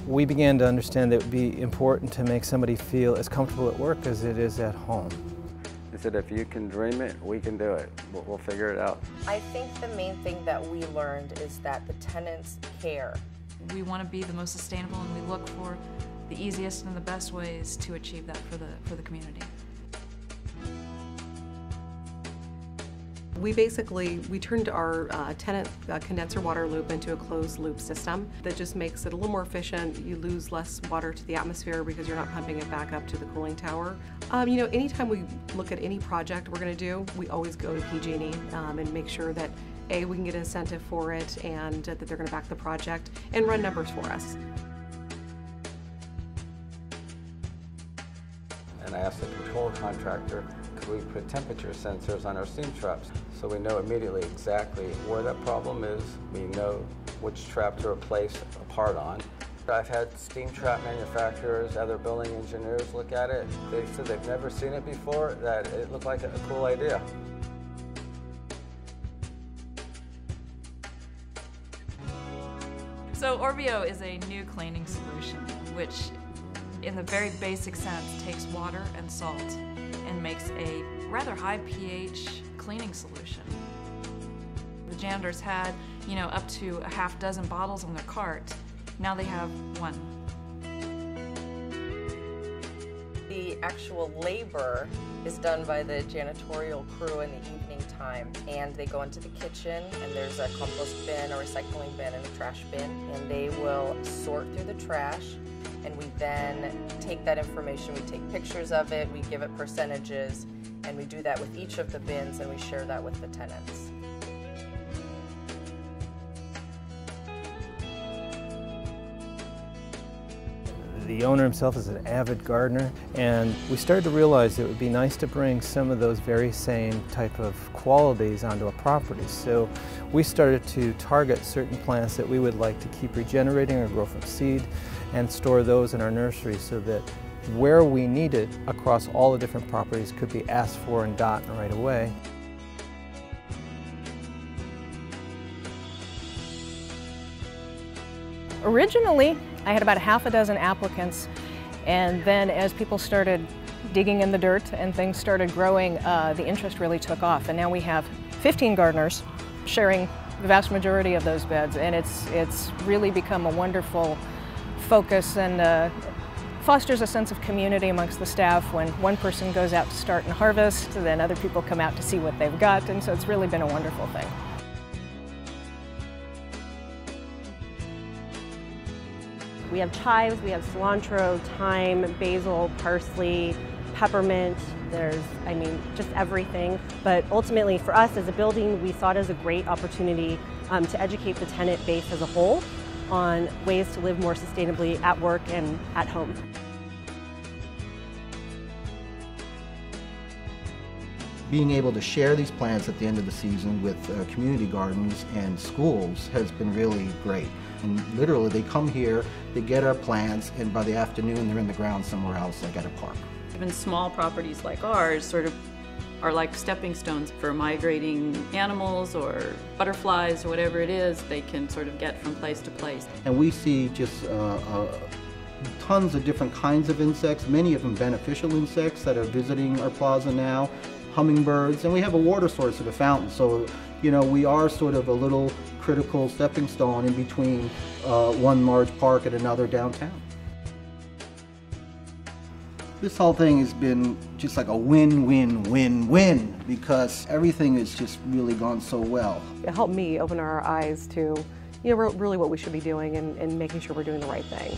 we began to understand that it would be important to make somebody feel as comfortable at work as it is at home. He said, if you can dream it, we can do it. We'll figure it out. I think the main thing that we learned is that the tenants care. We want to be the most sustainable, and we look for the easiest and the best ways to achieve that for the community. We turned our tenant condenser water loop into a closed loop system that just makes it a little more efficient. You lose less water to the atmosphere because you're not pumping it back up to the cooling tower. You know, anytime we look at any project we're going to do, we always go to PG&E and make sure that A, we can get incentive for it, and that they're going to back the project and run numbers for us. And I asked the control contractor, could we put temperature sensors on our steam traps so we know immediately exactly where that problem is, we know which trap to replace a part on. I've had steam trap manufacturers, other building engineers look at it. They said they've never seen it before, that it looked like a cool idea. So Orbeo is a new cleaning solution, which in the very basic sense takes water and salt and makes a rather high pH cleaning solution. The janitors had, you know, up to a half dozen bottles on their cart. Now they have one. The actual labor is done by the janitorial crew in the evening time, and they go into the kitchen, and there's a compost bin, a recycling bin, and a trash bin, and they will sort through the trash, and we then take that information, we take pictures of it, we give it percentages, and we do that with each of the bins, and we share that with the tenants. The owner himself is an avid gardener, and we started to realize it would be nice to bring some of those very same type of qualities onto a property. So we started to target certain plants that we would like to keep regenerating or grow from seed and store those in our nursery so that where we need it across all the different properties could be asked for and gotten right away. Originally, I had about a half a dozen applicants, and then as people started digging in the dirt and things started growing, the interest really took off. And now we have 15 gardeners sharing the vast majority of those beds, and it's really become a wonderful focus and fosters a sense of community amongst the staff. When one person goes out to start and harvest, then other people come out to see what they've got, and so it's really been a wonderful thing. We have chives, we have cilantro, thyme, basil, parsley, peppermint. There's, I mean, just everything. But ultimately for us as a building, we saw it as a great opportunity to educate the tenant base as a whole on ways to live more sustainably at work and at home. Being able to share these plants at the end of the season with community gardens and schools has been really great. And literally they come here, they get our plants, and by the afternoon they're in the ground somewhere else, like at a park. Even small properties like ours sort of are like stepping stones for migrating animals or butterflies or whatever it is they can sort of get from place to place. And we see just tons of different kinds of insects, many of them beneficial insects that are visiting our plaza now, hummingbirds, and we have a water source at a fountain, so you know we are sort of a little critical stepping stone in between one large park and another downtown. This whole thing has been just like a win-win-win-win because everything has just really gone so well. It helped me open our eyes to, you know, really what we should be doing and making sure we're doing the right thing.